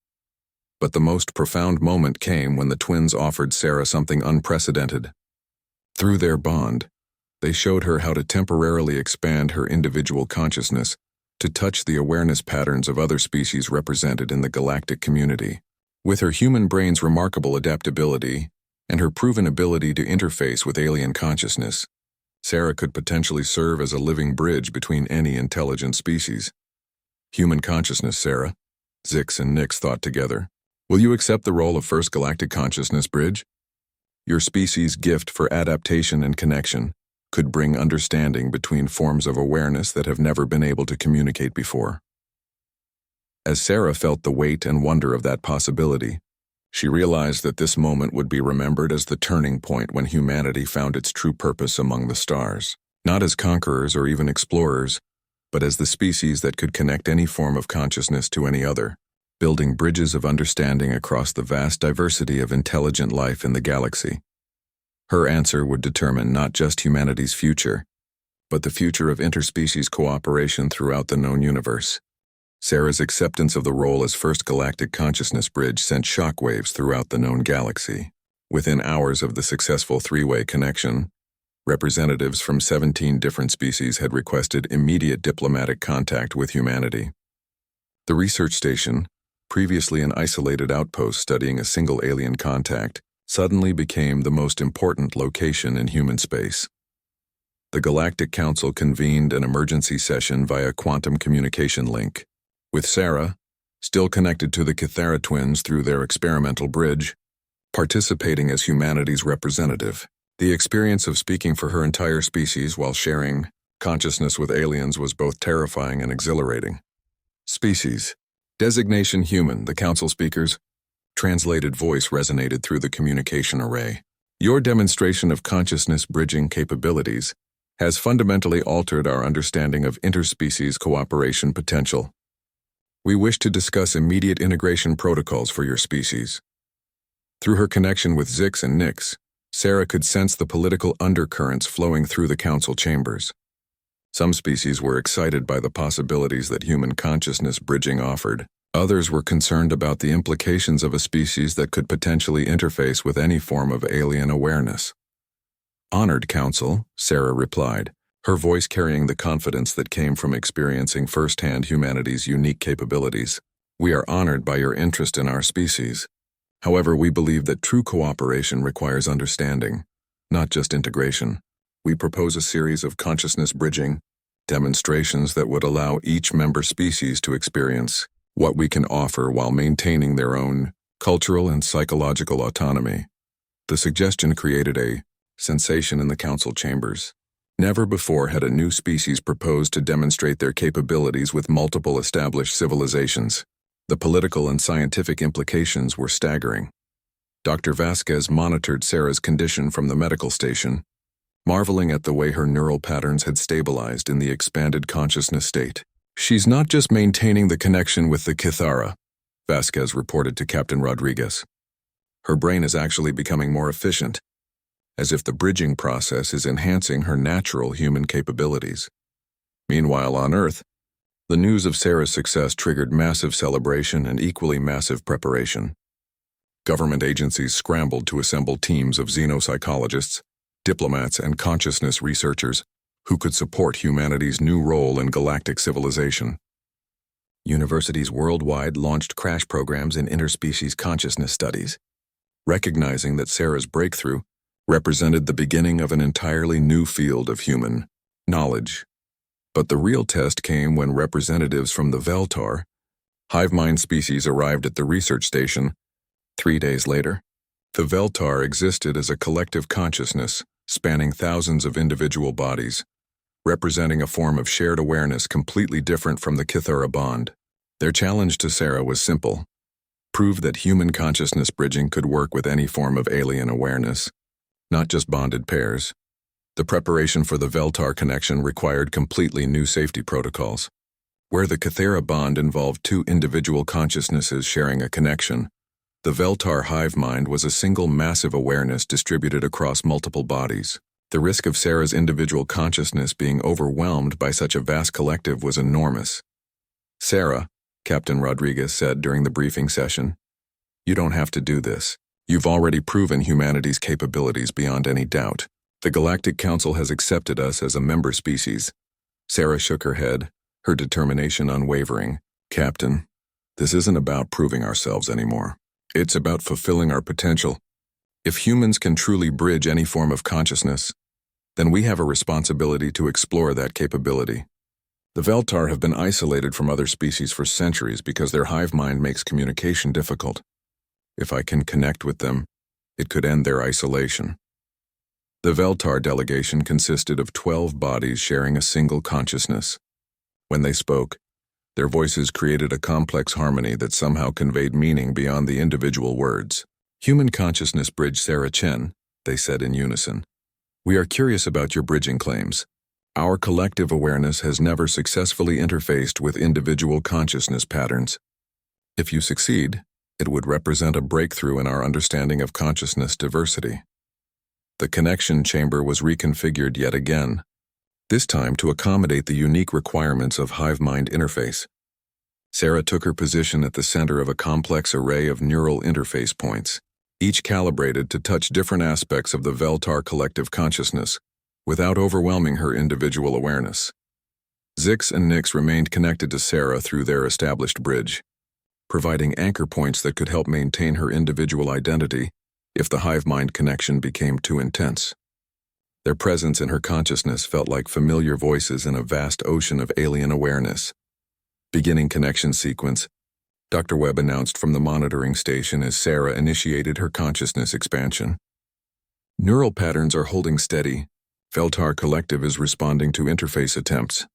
But the most profound moment came when the twins offered Sarah something unprecedented. Through their bond, they showed her how to temporarily expand her individual consciousness to touch the awareness patterns of other species represented in the galactic community. With her human brain's remarkable adaptability and her proven ability to interface with alien consciousness, Sarah could potentially serve as a living bridge between any intelligent species. Human consciousness, Sarah, Zix and Nix thought together. Will you accept the role of first galactic consciousness bridge? Your species' gift for adaptation and connection could bring understanding between forms of awareness that have never been able to communicate before. As Sarah felt the weight and wonder of that possibility, she realized that this moment would be remembered as the turning point when humanity found its true purpose among the stars, not as conquerors or even explorers, but as the species that could connect any form of consciousness to any other, building bridges of understanding across the vast diversity of intelligent life in the galaxy. Her answer would determine not just humanity's future, but the future of interspecies cooperation throughout the known universe. Sarah's acceptance of the role as first galactic consciousness bridge sent shockwaves throughout the known galaxy. Within hours of the successful three-way connection, representatives from 17 different species had requested immediate diplomatic contact with humanity. The research station, previously an isolated outpost studying a single alien contact, suddenly became the most important location in human space. The Galactic Council convened an emergency session via quantum communication link. With Sarah, still connected to the Kythera twins through their experimental bridge, participating as humanity's representative. The experience of speaking for her entire species while sharing consciousness with aliens was both terrifying and exhilarating. Species. Designation human, the council speakers. Translated voice resonated through the communication array. Your demonstration of consciousness bridging capabilities has fundamentally altered our understanding of interspecies cooperation potential. We wish to discuss immediate integration protocols for your species. Through her connection with Zix and Nix, Sarah could sense the political undercurrents flowing through the council chambers. Some species were excited by the possibilities that human consciousness bridging offered. Others were concerned about the implications of a species that could potentially interface with any form of alien awareness. "Honored, Council," Sarah replied, her voice carrying the confidence that came from experiencing firsthand humanity's unique capabilities. "We are honored by your interest in our species. However, we believe that true cooperation requires understanding, not just integration. We propose a series of consciousness bridging demonstrations that would allow each member species to experience what we can offer while maintaining their own cultural and psychological autonomy." The suggestion created a sensation in the council chambers. Never before had a new species proposed to demonstrate their capabilities with multiple established civilizations. The political and scientific implications were staggering. Dr. Vasquez monitored Sarah's condition from the medical station, marveling at the way her neural patterns had stabilized in the expanded consciousness state. "She's not just maintaining the connection with the Kithara," Vasquez reported to Captain Rodriguez. "Her brain is actually becoming more efficient, as if the bridging process is enhancing her natural human capabilities." Meanwhile, on Earth, the news of Sarah's success triggered massive celebration and equally massive preparation. Government agencies scrambled to assemble teams of xenopsychologists, diplomats, and consciousness researchers who could support humanity's new role in galactic civilization. Universities worldwide launched crash programs in interspecies consciousness studies, recognizing that Sarah's breakthrough represented the beginning of an entirely new field of human knowledge. But the real test came when representatives from the Veltar, hive mind species, arrived at the research station 3 days later. The Veltar existed as a collective consciousness spanning thousands of individual bodies, representing a form of shared awareness completely different from the Kithara bond. Their challenge to Sarah was simple: prove that human consciousness bridging could work with any form of alien awareness, not just bonded pairs. The preparation for the Veltar connection required completely new safety protocols. Where the Kithara bond involved two individual consciousnesses sharing a connection, the Veltar hive mind was a single massive awareness distributed across multiple bodies. The risk of Sarah's individual consciousness being overwhelmed by such a vast collective was enormous. "Sarah," Captain Rodriguez said during the briefing session, "you don't have to do this. You've already proven humanity's capabilities beyond any doubt. The Galactic Council has accepted us as a member species." Sarah shook her head, her determination unwavering. "Captain, this isn't about proving ourselves anymore. It's about fulfilling our potential. If humans can truly bridge any form of consciousness, then we have a responsibility to explore that capability. The Veltar have been isolated from other species for centuries because their hive mind makes communication difficult. If I can connect with them, it could end their isolation." The Veltar delegation consisted of 12 bodies sharing a single consciousness. When they spoke, their voices created a complex harmony that somehow conveyed meaning beyond the individual words. "Human consciousness bridge Sarah Chen," they said in unison. "We are curious about your bridging claims. Our collective awareness has never successfully interfaced with individual consciousness patterns. If you succeed, it would represent a breakthrough in our understanding of consciousness diversity." The connection chamber was reconfigured yet again, this time to accommodate the unique requirements of hive-mind interface. Sarah took her position at the center of a complex array of neural interface points, each calibrated to touch different aspects of the Veltar collective consciousness, without overwhelming her individual awareness. Zix and Nix remained connected to Sarah through their established bridge, providing anchor points that could help maintain her individual identity if the hive-mind connection became too intense. Their presence in her consciousness felt like familiar voices in a vast ocean of alien awareness. Beginning connection sequence, Dr. Webb announced from the monitoring station as Sarah initiated her consciousness expansion. "Neural patterns are holding steady," Veltar Collective is responding to interface attempts.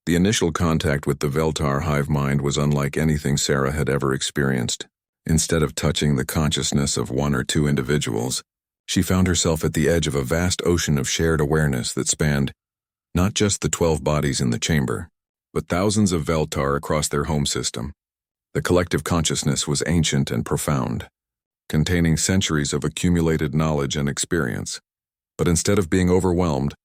The initial contact with the Veltar hive mind was unlike anything Sarah had ever experienced. Instead of touching the consciousness of one or two individuals, she found herself at the edge of a vast ocean of shared awareness that spanned not just the 12 bodies in the chamber, but thousands of Veltar across their home system. The collective consciousness was ancient and profound, containing centuries of accumulated knowledge and experience. But instead of being overwhelmed,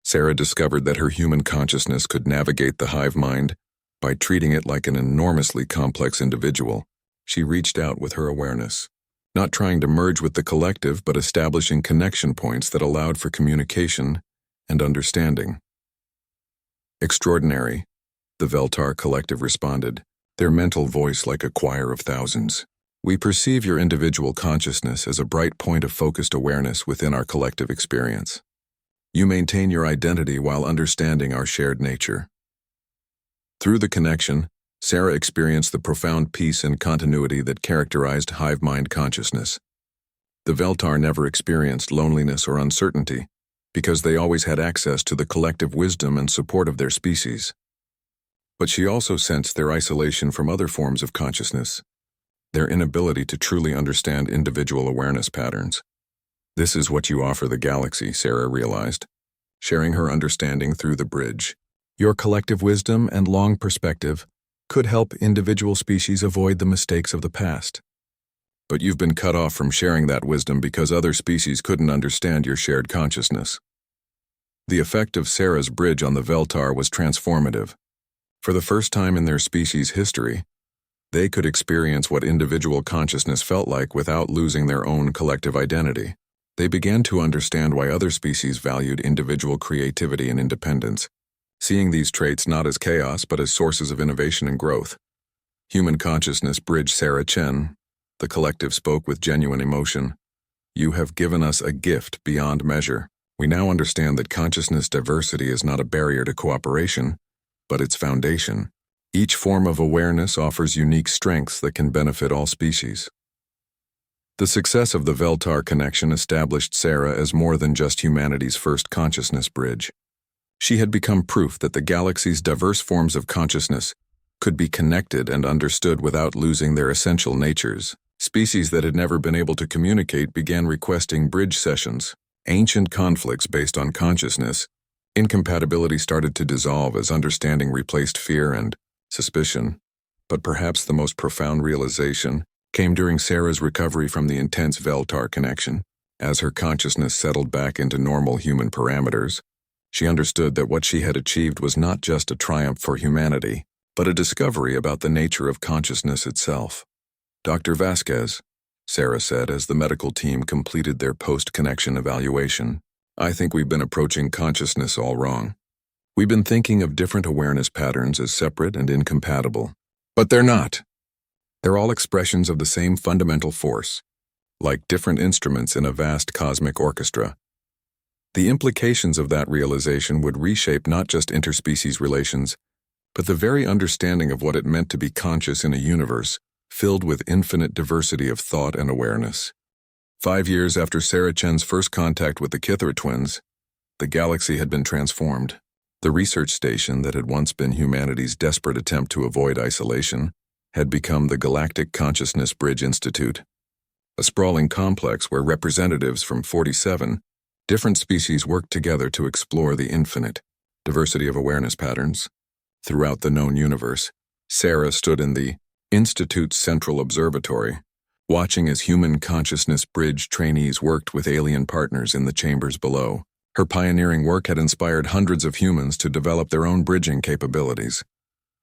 Sarah discovered that her human consciousness could navigate the hive mind by treating it like an enormously complex individual. She reached out with her awareness, not trying to merge with the collective, but establishing connection points that allowed for communication and understanding. Extraordinary, the Veltar Collective responded, their mental voice like a choir of thousands. We perceive your individual consciousness as a bright point of focused awareness within our collective experience. You maintain your identity while understanding our shared nature. Through the connection, Sarah experienced the profound peace and continuity that characterized hive mind consciousness. The Veltar never experienced loneliness or uncertainty, because they always had access to the collective wisdom and support of their species. But she also sensed their isolation from other forms of consciousness, their inability to truly understand individual awareness patterns. This is what you offer the galaxy, Sarah realized, sharing her understanding through the bridge. Your collective wisdom and long perspective could help individual species avoid the mistakes of the past. But you've been cut off from sharing that wisdom because other species couldn't understand your shared consciousness. The effect of Sarah's bridge on the Veltar was transformative. For the first time in their species' history, they could experience what individual consciousness felt like without losing their own collective identity. They began to understand why other species valued individual creativity and independence, seeing these traits not as chaos but as sources of innovation and growth. Human consciousness bridged Sarah Chen. The collective spoke with genuine emotion. You have given us a gift beyond measure. We now understand that consciousness diversity is not a barrier to cooperation, but its foundation. Each form of awareness offers unique strengths that can benefit all species. The success of the Veltar connection established Sarah as more than just humanity's first consciousness bridge. She had become proof that the galaxy's diverse forms of consciousness could be connected and understood without losing their essential natures. Species that had never been able to communicate began requesting bridge sessions. Ancient conflicts based on consciousness, incompatibility started to dissolve as understanding replaced fear and suspicion. But perhaps the most profound realization came during Sarah's recovery from the intense Veltar connection. As her consciousness settled back into normal human parameters, she understood that what she had achieved was not just a triumph for humanity, but a discovery about the nature of consciousness itself. Dr. Vasquez, Sarah said as the medical team completed their post-connection evaluation, I think we've been approaching consciousness all wrong. We've been thinking of different awareness patterns as separate and incompatible. But they're not. They're all expressions of the same fundamental force, like different instruments in a vast cosmic orchestra. The implications of that realization would reshape not just interspecies relations, but the very understanding of what it meant to be conscious in a universe filled with infinite diversity of thought and awareness. 5 years after Sarah Chen's first contact with the Kithra twins, the galaxy had been transformed. The research station that had once been humanity's desperate attempt to avoid isolation had become the Galactic Consciousness Bridge Institute, a sprawling complex where representatives from 47 different species worked together to explore the infinite diversity of awareness patterns throughout the known universe. Sarah stood in the Institute's central observatory, watching as human consciousness bridge trainees worked with alien partners in the chambers below. Her pioneering work had inspired hundreds of humans to develop their own bridging capabilities,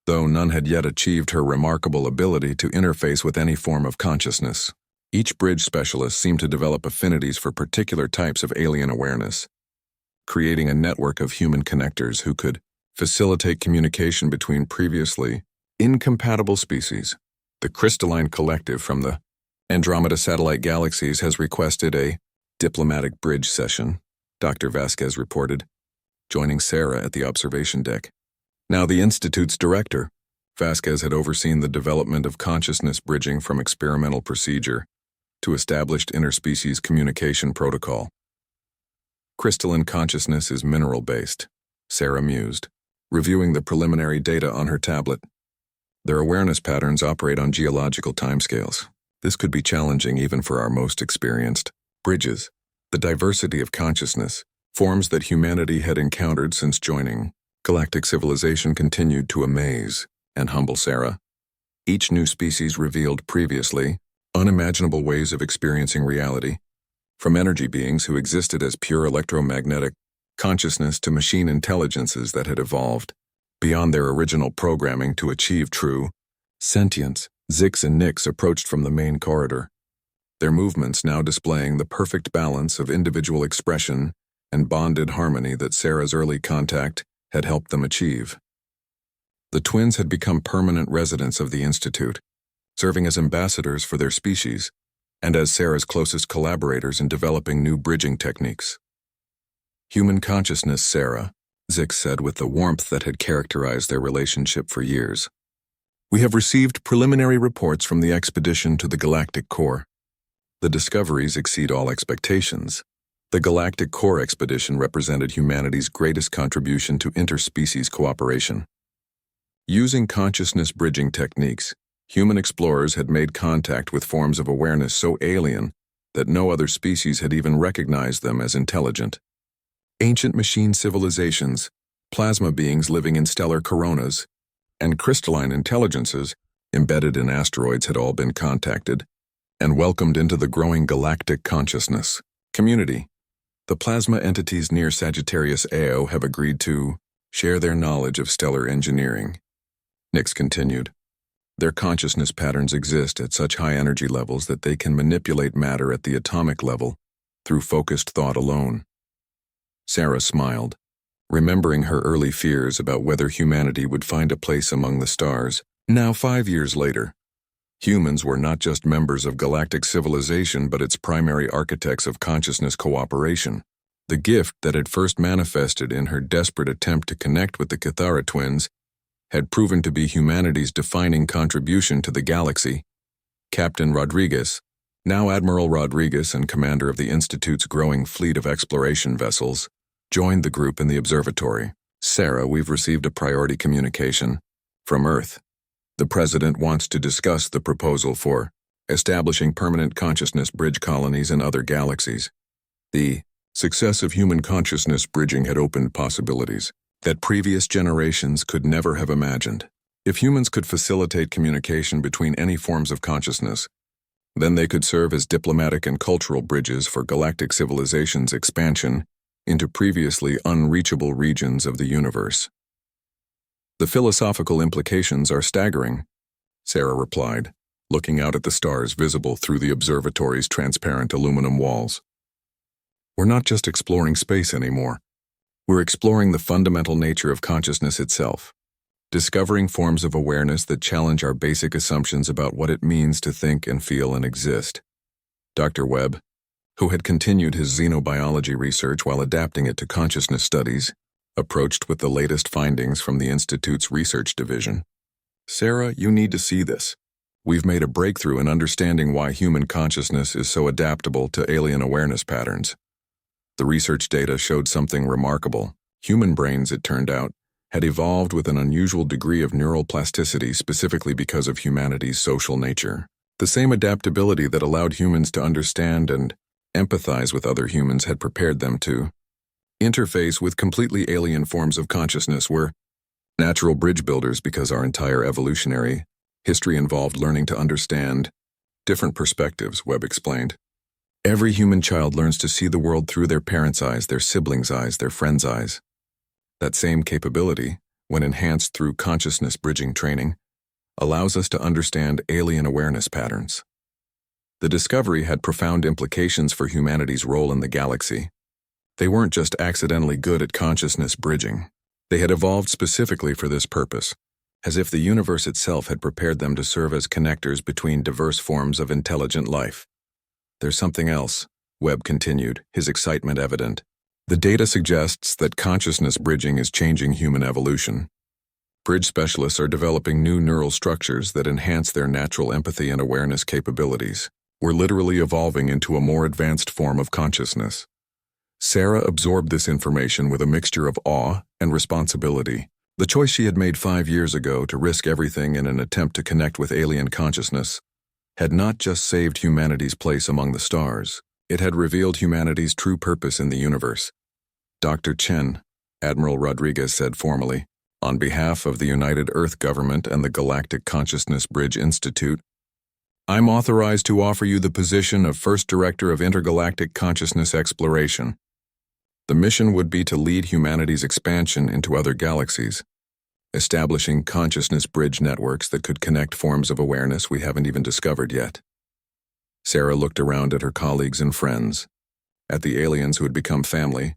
though none had yet achieved her remarkable ability to interface with any form of consciousness. Each bridge specialist seemed to develop affinities for particular types of alien awareness, creating a network of human connectors who could facilitate communication between previously incompatible species. The Crystalline Collective from the Andromeda Satellite Galaxies has requested a diplomatic bridge session, Dr. Vasquez reported, joining Sarah at the observation deck. Now the Institute's director, Vasquez had overseen the development of consciousness bridging from experimental procedure to established interspecies communication protocol. Crystalline consciousness is mineral-based, Sarah mused, reviewing the preliminary data on her tablet. Their awareness patterns operate on geological timescales. This could be challenging even for our most experienced. Bridges, the diversity of consciousness, forms that humanity had encountered since joining galactic civilization continued to amaze and humble Sarah. Each new species revealed previously unimaginable ways of experiencing reality, from energy beings who existed as pure electromagnetic consciousness to machine intelligences that had evolved beyond their original programming to achieve true sentience. Zix and Nix approached from the main corridor, their movements now displaying the perfect balance of individual expression and bonded harmony that Sarah's early contact had helped them achieve. The twins had become permanent residents of the Institute, serving as ambassadors for their species and as Sarah's closest collaborators in developing new bridging techniques. Human consciousness, Sarah, Zix said with the warmth that had characterized their relationship for years. We have received preliminary reports from the expedition to the galactic core. The discoveries exceed all expectations. The galactic core expedition represented humanity's greatest contribution to interspecies cooperation. Using consciousness bridging techniques, human explorers had made contact with forms of awareness so alien that no other species had even recognized them as intelligent. Ancient machine civilizations, plasma beings living in stellar coronas, and crystalline intelligences embedded in asteroids had all been contacted and welcomed into the growing galactic consciousness community. The plasma entities near Sagittarius AO have agreed to share their knowledge of stellar engineering. Nix continued. Their consciousness patterns exist at such high energy levels that they can manipulate matter at the atomic level through focused thought alone. Sarah smiled, remembering her early fears about whether humanity would find a place among the stars. Now 5 years later, humans were not just members of galactic civilization but its primary architects of consciousness cooperation. The gift that had first manifested in her desperate attempt to connect with the Cathara twins had proven to be humanity's defining contribution to the galaxy. Captain Rodriguez, now Admiral Rodriguez and commander of the Institute's growing fleet of exploration vessels, joined the group in the observatory. Sarah, we've received a priority communication from Earth. The President wants to discuss the proposal for establishing permanent consciousness bridge colonies in other galaxies. The success of human consciousness bridging had opened possibilities that previous generations could never have imagined. If humans could facilitate communication between any forms of consciousness, then they could serve as diplomatic and cultural bridges for galactic civilization's expansion into previously unreachable regions of the universe. The philosophical implications are staggering, Sarah replied, looking out at the stars visible through the observatory's transparent aluminum walls. We're not just exploring space anymore. We're exploring the fundamental nature of consciousness itself, discovering forms of awareness that challenge our basic assumptions about what it means to think and feel and exist. Dr. Webb, who had continued his xenobiology research while adapting it to consciousness studies, approached with the latest findings from the Institute's research division. Sarah, you need to see this. We've made a breakthrough in understanding why human consciousness is so adaptable to alien awareness patterns. The research data showed something remarkable. Human brains, it turned out, had evolved with an unusual degree of neural plasticity specifically because of humanity's social nature. The same adaptability that allowed humans to understand and empathize with other humans had prepared them to interface with completely alien forms of consciousness. We're natural bridge builders because our entire evolutionary history involved learning to understand different perspectives, Webb explained. Every human child learns to see the world through their parents' eyes, their siblings' eyes, their friends' eyes. That same capability, when enhanced through consciousness bridging training, allows us to understand alien awareness patterns. The discovery had profound implications for humanity's role in the galaxy. They weren't just accidentally good at consciousness bridging. They had evolved specifically for this purpose, as if the universe itself had prepared them to serve as connectors between diverse forms of intelligent life. There's something else, Webb continued, his excitement evident. The data suggests that consciousness bridging is changing human evolution. Bridge specialists are developing new neural structures that enhance their natural empathy and awareness capabilities. We're literally evolving into a more advanced form of consciousness. Sarah absorbed this information with a mixture of awe and responsibility. The choice she had made 5 years ago to risk everything in an attempt to connect with alien consciousness had not just saved humanity's place among the stars, it had revealed humanity's true purpose in the universe. Dr. Chen, Admiral Rodriguez said formally, on behalf of the United Earth Government and the Galactic Consciousness Bridge Institute, I'm authorized to offer you the position of First Director of Intergalactic Consciousness Exploration. The mission would be to lead humanity's expansion into other galaxies, establishing consciousness bridge networks that could connect forms of awareness we haven't even discovered yet. Sarah looked around at her colleagues and friends, at the aliens who had become family,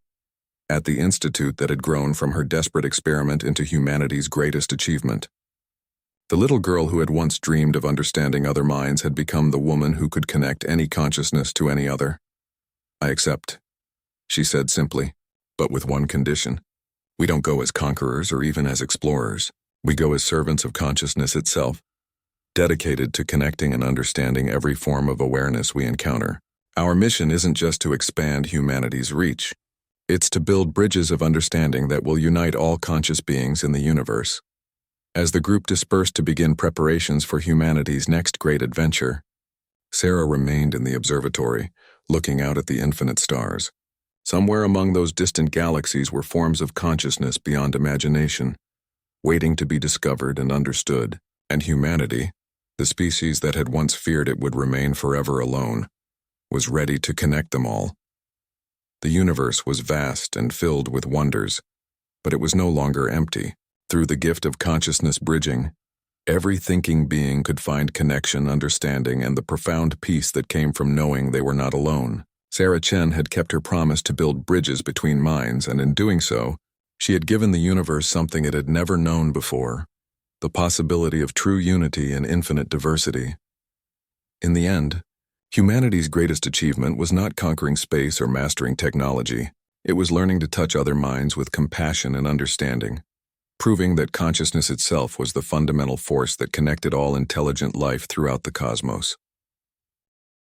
at the institute that had grown from her desperate experiment into humanity's greatest achievement. The little girl who had once dreamed of understanding other minds had become the woman who could connect any consciousness to any other. I accept, she said simply, but with one condition. We don't go as conquerors or even as explorers. We go as servants of consciousness itself, dedicated to connecting and understanding every form of awareness we encounter. Our mission isn't just to expand humanity's reach. It's to build bridges of understanding that will unite all conscious beings in the universe. As the group dispersed to begin preparations for humanity's next great adventure, Sarah remained in the observatory, looking out at the infinite stars. Somewhere among those distant galaxies were forms of consciousness beyond imagination, waiting to be discovered and understood, and humanity, the species that had once feared it would remain forever alone, was ready to connect them all. The universe was vast and filled with wonders, but it was no longer empty. Through the gift of consciousness bridging, every thinking being could find connection, understanding, and the profound peace that came from knowing they were not alone. Sarah Chen had kept her promise to build bridges between minds, and in doing so, she had given the universe something it had never known before, the possibility of true unity and infinite diversity. In the end, humanity's greatest achievement was not conquering space or mastering technology. It was learning to touch other minds with compassion and understanding, proving that consciousness itself was the fundamental force that connected all intelligent life throughout the cosmos.